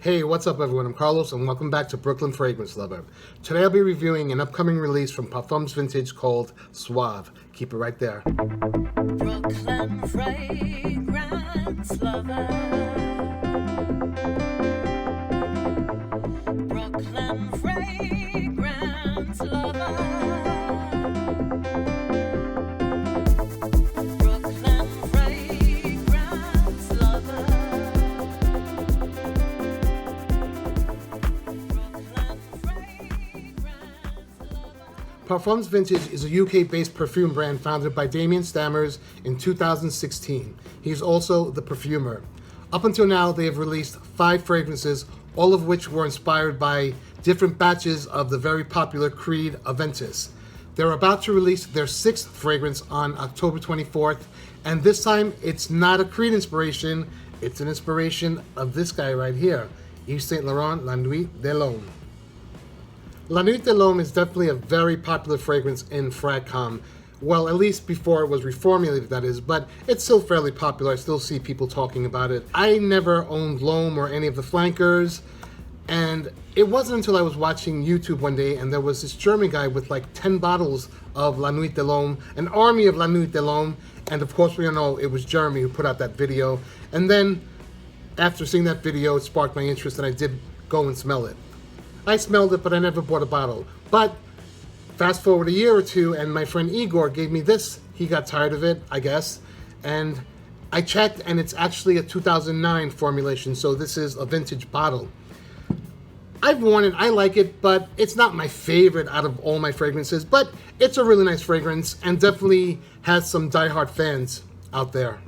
Hey, what's up everyone? I'm Carlos and welcome back to Brooklyn Fragrance Lover. Today I'll be reviewing an upcoming release from Parfums Vintage called Suave. Keep it right there. Brooklyn Fragrance Lover. Brooklyn Fragrance Lover. Parfums Vintage is a UK-based perfume brand founded by Damien Stammers in 2016. He's also the perfumer. Up until now, they have released 5 fragrances, all of which were inspired by different batches of the very popular Creed Aventus. They're about to release their 6th fragrance on October 24th, and this time it's not a Creed inspiration, it's an inspiration of this guy right here, Yves Saint Laurent La Nuit de l'Homme. La Nuit de l'Homme is definitely a very popular fragrance in Fragcom. Well, at least before it was reformulated, that is, but it's still fairly popular. I still see people talking about it. I never owned L'Homme or any of the flankers, and it wasn't until I was watching YouTube one day and there was this German guy with like 10 bottles of La Nuit de l'Homme, an army of La Nuit de l'Homme, and of course we all know it was Jeremy who put out that video. And then, after seeing that video, it sparked my interest and I did go and smell it. I smelled it, but I never bought a bottle. But fast forward a year or two, and my friend Igor gave me this. He got tired of it, I guess. And I checked, and it's actually a 2009 formulation, so this is a vintage bottle. I've worn it, I like it, but it's not my favorite out of all my fragrances. But it's a really nice fragrance, and definitely has some diehard fans out there.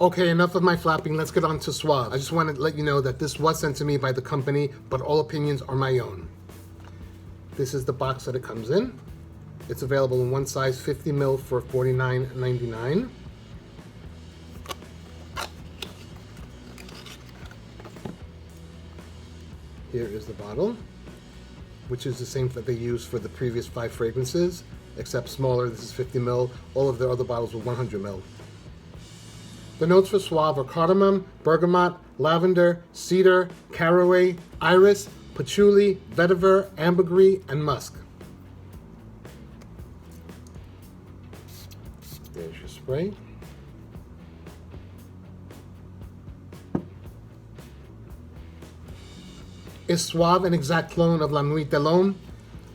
Okay, enough of my flapping, let's get on to Suave. I just want to let you know that this was sent to me by the company, but all opinions are my own. This is the box that it comes in. It's available in one size, 50 ml for $49.99. Here is the bottle, which is the same that they used for the previous 5 fragrances, except smaller. This is 50 ml. All of their other bottles were 100 ml. The notes for Suave are cardamom, bergamot, lavender, cedar, caraway, iris, patchouli, vetiver, ambergris, and musk. There's your spray. Is Suave an exact clone of La Nuit de l'Homme?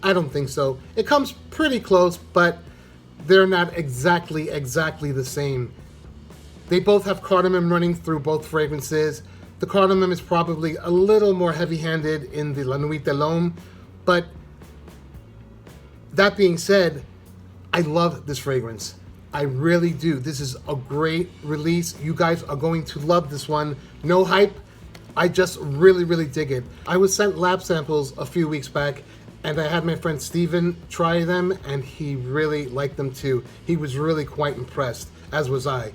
I don't think so. It comes pretty close, but they're not exactly the same. They both have cardamom running through both fragrances. The cardamom is probably a little more heavy-handed in the La Nuit de l'Homme, but that being said, I love this fragrance. I really do. This is a great release. You guys are going to love this one. No hype. I just really dig it. I was sent lab samples a few weeks back, and I had my friend Steven try them, and he really liked them too. He was really quite impressed, as was I.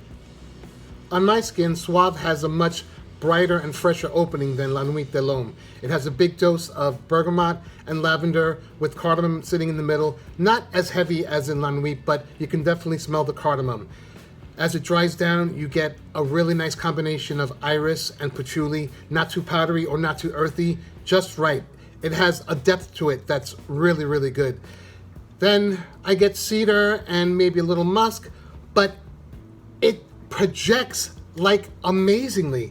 On my skin, Suave has a much brighter and fresher opening than La Nuit de l'Homme. It has a big dose of bergamot and lavender with cardamom sitting in the middle. Not as heavy as in La Nuit, but you can definitely smell the cardamom. As it dries down, you get a really nice combination of iris and patchouli, not too powdery or not too earthy, just right. It has a depth to it that's really good. Then I get cedar and maybe a little musk, but it projects like amazingly.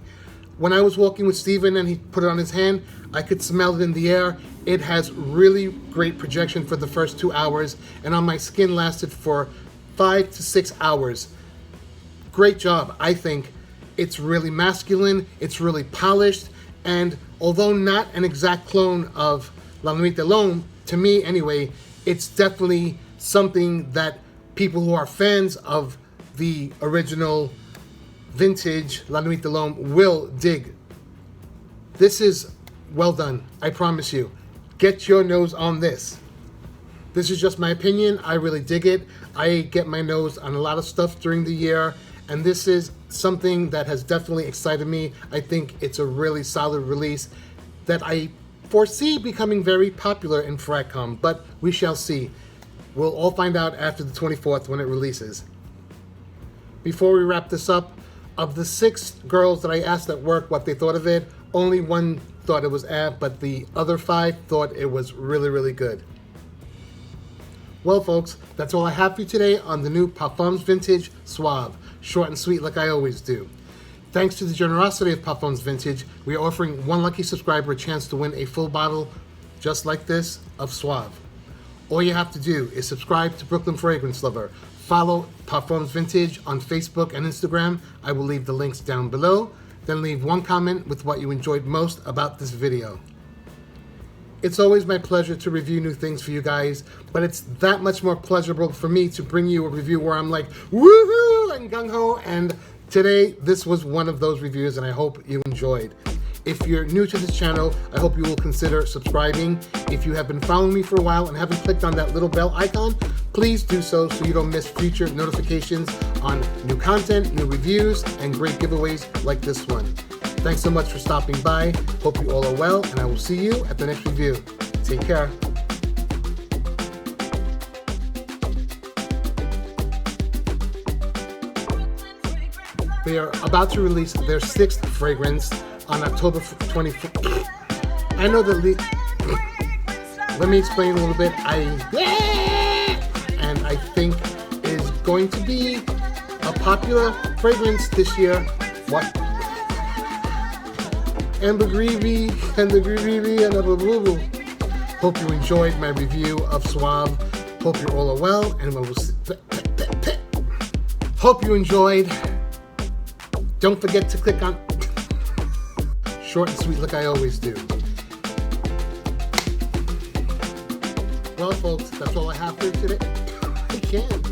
When I was walking with Steven and he put it on his hand, I could smell it in the air. It has really great projection for the first 2 hours, and on my skin lasted for 5 to 6 hours. Great job, I think. It's really masculine, it's really polished, and although not an exact clone of La Nuit de l'Homme, to me anyway, it's definitely something that people who are fans of the original vintage La Nuit de l'Homme will dig. This is well done, I promise you. Get your nose on this. This is just my opinion. I really dig it. I get my nose on a lot of stuff during the year, and this is something that has definitely excited me. I think it's a really solid release that I foresee becoming very popular in Fragcom, but we shall see. We'll all find out after the 24th when it releases. Before we wrap this up, of the 6 girls that I asked at work what they thought of it, Only one thought it was but the other 5 thought it was really, really good. Well, folks, that's all I have for you today on the new Parfums Vintage Suave. Short and sweet like I always do. Thanks to the generosity of Parfums Vintage, we are offering one lucky subscriber a chance to win a full bottle just like this of Suave. All you have to do is subscribe to Brooklyn Fragrance Lover. Follow Parfums Vintage on Facebook and Instagram. I will leave the links down below. Then leave one comment with what you enjoyed most about this video. It's always my pleasure to review new things for you guys, but it's that much more pleasurable for me to bring you a review where I'm like, woohoo, and gung-ho, and today this was one of those reviews, and I hope you enjoyed. If you're new to this channel, I hope you will consider subscribing. If you have been following me for a while and haven't clicked on that little bell icon, please do so you don't miss future notifications on new content, new reviews, and great giveaways like this one. Thanks so much for stopping by. Hope you all are well, and I will see you at the next review. Take care. They are about to release their 6th fragrance on October 24th. I know that. Let me explain a little bit. And I think is going to be a popular fragrance this year. What? And the greavy, and the greavy, and the boo boo. Hope you enjoyed my review of Suave. Hope you all are well, and we will see. Hope you enjoyed. Don't forget to click on short and sweet like I always do. Well, folks, that's all I have for today. I can't.